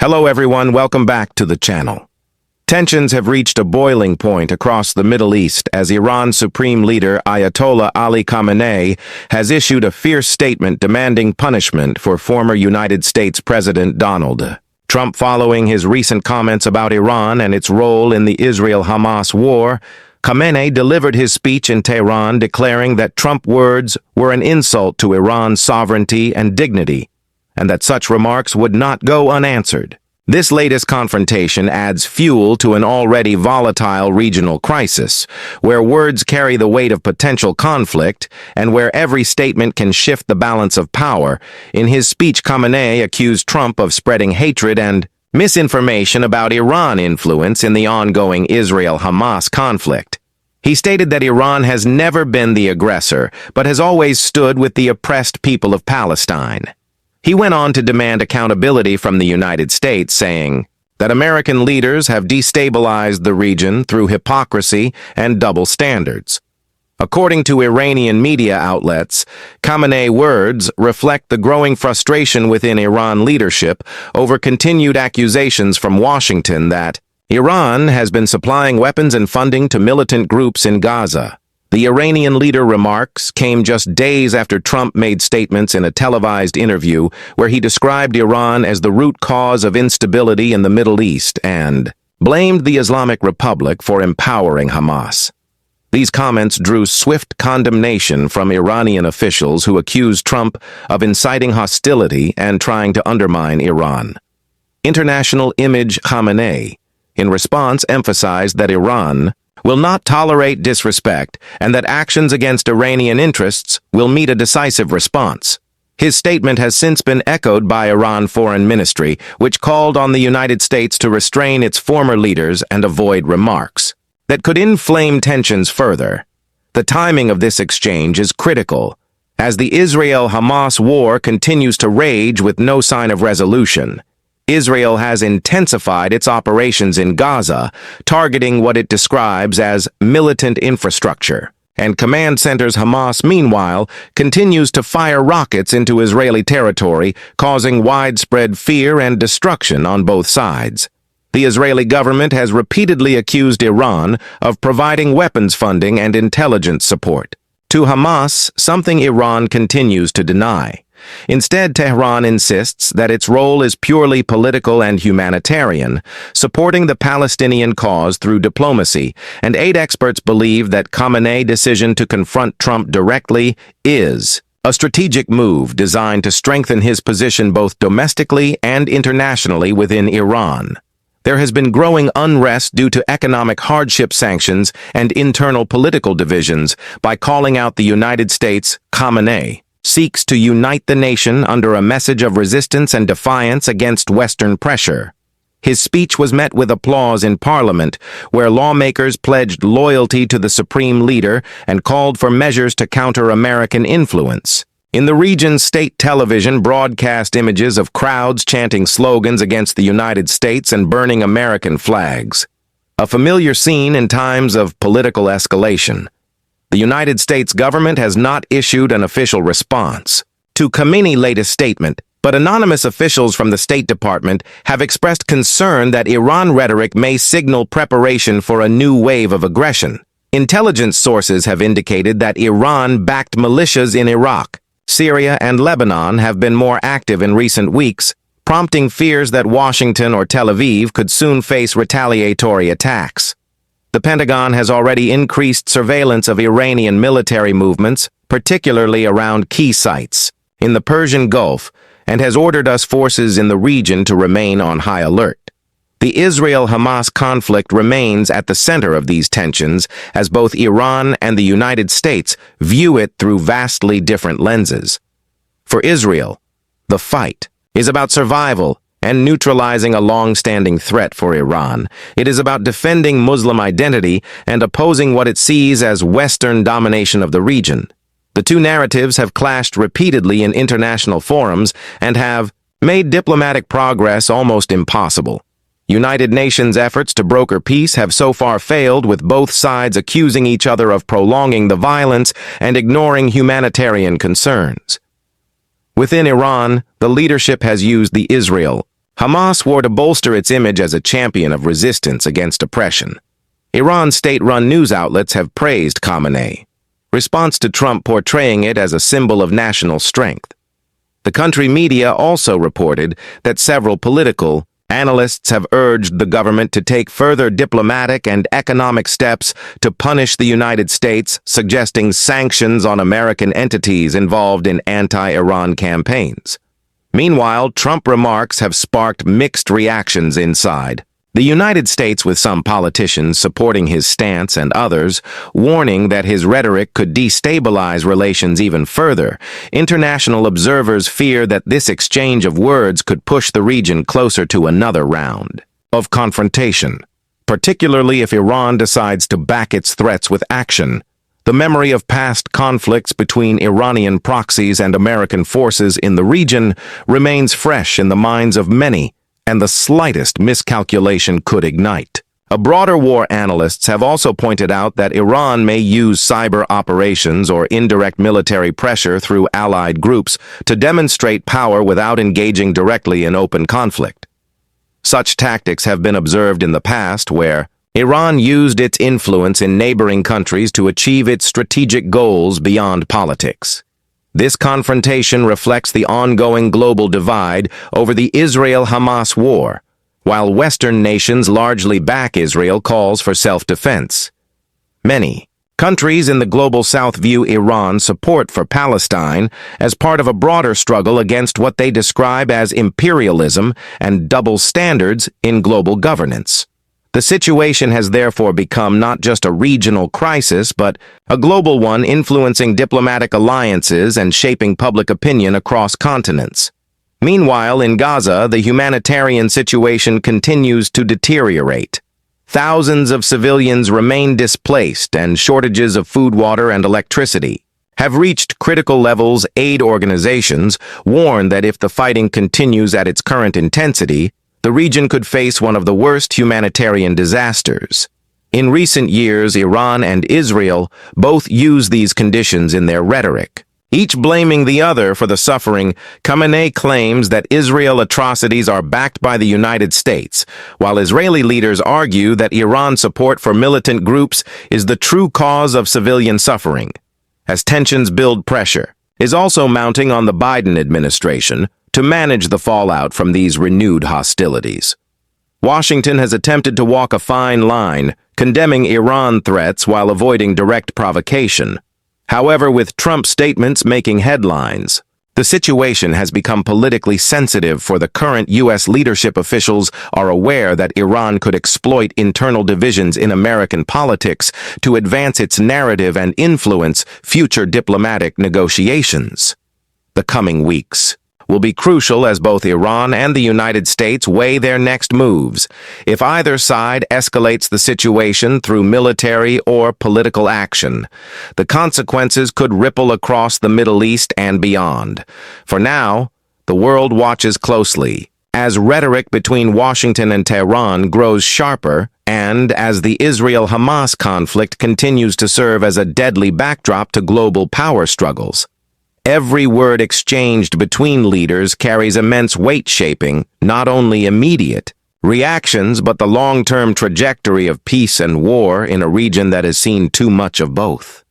Hello everyone, welcome back to the channel. Tensions have reached a boiling point across the Middle East as Iran's Supreme Leader Ayatollah Ali Khamenei has issued a fierce statement demanding punishment for former United States President Donald Trump following his recent comments about Iran and its role in the Israel-Hamas war. Khamenei delivered his speech in Tehran declaring that Trump's words were an insult to Iran's sovereignty and dignity, and that such remarks would not go unanswered. This latest confrontation adds fuel to an already volatile regional crisis, where words carry the weight of potential conflict and where every statement can shift the balance of power. In his speech, Khamenei accused Trump of spreading hatred and misinformation about Iran influence in the ongoing Israel-Hamas conflict. He stated that Iran has never been the aggressor, but has always stood with the oppressed people of Palestine. He went on to demand accountability from the United States, saying that American leaders have destabilized the region through hypocrisy and double standards. According to Iranian media outlets, Khamenei's words reflect the growing frustration within Iran leadership over continued accusations from Washington that Iran has been supplying weapons and funding to militant groups in Gaza. The Iranian leader remarks came just days after Trump made statements in a televised interview where he described Iran as the root cause of instability in the Middle East and blamed the Islamic Republic for empowering Hamas. These comments drew swift condemnation from Iranian officials who accused Trump of inciting hostility and trying to undermine Iran. International Image Khamenei, in response, emphasized that Iran will not tolerate disrespect and that actions against Iranian interests will meet a decisive response. His statement has since been echoed by Iran's foreign ministry, which called on the United States to restrain its former leaders and avoid remarks that could inflame tensions further. The timing of this exchange is critical, as the Israel-Hamas war continues to rage with no sign of resolution. Israel has intensified its operations in Gaza, targeting what it describes as militant infrastructure. And command centers Hamas, meanwhile, continues to fire rockets into Israeli territory, causing widespread fear and destruction on both sides. The Israeli government has repeatedly accused Iran of providing weapons funding and intelligence support to Hamas, something Iran continues to deny. Instead, Tehran insists that its role is purely political and humanitarian, supporting the Palestinian cause through diplomacy, and aid experts believe that Khamenei's decision to confront Trump directly is a strategic move designed to strengthen his position both domestically and internationally within Iran. There has been growing unrest due to economic hardship sanctions and internal political divisions. By calling out the United States, Khamenei seeks to unite the nation under a message of resistance and defiance against Western pressure. His speech was met with applause in Parliament, where lawmakers pledged loyalty to the Supreme Leader and called for measures to counter American influence. In the region, state television broadcast images of crowds chanting slogans against the United States and burning American flags, a familiar scene in times of political escalation. The United States government has not issued an official response to Khamenei's latest statement, but anonymous officials from the State Department have expressed concern that Iran rhetoric may signal preparation for a new wave of aggression. Intelligence sources have indicated that Iran-backed militias in Iraq, Syria, and Lebanon have been more active in recent weeks, prompting fears that Washington or Tel Aviv could soon face retaliatory attacks. The Pentagon has already increased surveillance of Iranian military movements, particularly around key sites in the Persian Gulf, and has ordered U.S. forces in the region to remain on high alert. The Israel-Hamas conflict remains at the center of these tensions, as both Iran and the United States view it through vastly different lenses. For Israel, the fight is about survival and neutralizing a long-standing threat for Iran. It is about defending Muslim identity and opposing what it sees as Western domination of the region. The two narratives have clashed repeatedly in international forums and have made diplomatic progress almost impossible. United Nations efforts to broker peace have so far failed, with both sides accusing each other of prolonging the violence and ignoring humanitarian concerns. Within Iran, the leadership has used the Israel Hamas swore to bolster its image as a champion of resistance against oppression. Iran's state-run news outlets have praised Khamenei, response to Trump portraying it as a symbol of national strength. The country media also reported that several political analysts have urged the government to take further diplomatic and economic steps to punish the United States, suggesting sanctions on American entities involved in anti-Iran campaigns. Meanwhile, Trump remarks have sparked mixed reactions inside the United States, with some politicians supporting his stance and others warning that his rhetoric could destabilize relations even further. International observers fear that this exchange of words could push the region closer to another round of confrontation, particularly if Iran decides to back its threats with action. The memory of past conflicts between Iranian proxies and American forces in the region remains fresh in the minds of many, and the slightest miscalculation could ignite. Broader war analysts have also pointed out that Iran may use cyber operations or indirect military pressure through allied groups to demonstrate power without engaging directly in open conflict. Such tactics have been observed in the past, where Iran used its influence in neighboring countries to achieve its strategic goals beyond politics. This confrontation reflects the ongoing global divide over the Israel-Hamas war. While Western nations largely back Israel calls for self-defense, many countries in the global South view Iran's support for Palestine as part of a broader struggle against what they describe as imperialism and double standards in global governance. The situation has therefore become not just a regional crisis, but a global one, influencing diplomatic alliances and shaping public opinion across continents. Meanwhile, in Gaza, the humanitarian situation continues to deteriorate. Thousands of civilians remain displaced, and shortages of food, water, and electricity have reached critical levels. Aid organizations warn that if the fighting continues at its current intensity, the region could face one of the worst humanitarian disasters. In recent years, Iran and Israel both use these conditions in their rhetoric, each blaming the other for the suffering. Khamenei claims that Israel atrocities are backed by the United States, while Israeli leaders argue that Iran's support for militant groups is the true cause of civilian suffering. As tensions build, pressure is also mounting on the Biden administration to manage the fallout from these renewed hostilities. Washington has attempted to walk a fine line, condemning Iran threats while avoiding direct provocation. However, with Trump's statements making headlines, the situation has become politically sensitive, for the current U.S. leadership officials are aware that Iran could exploit internal divisions in American politics to advance its narrative and influence future diplomatic negotiations. The coming weeks will be crucial as both Iran and the United States weigh their next moves. If either side escalates the situation through military or political action, the consequences could ripple across the Middle East and beyond. For now, the world watches closely as rhetoric between Washington and Tehran grows sharper, and as the Israel-Hamas conflict continues to serve as a deadly backdrop to global power struggles. Every word exchanged between leaders carries immense weight, shaping not only immediate reactions but the long-term trajectory of peace and war in a region that has seen too much of both.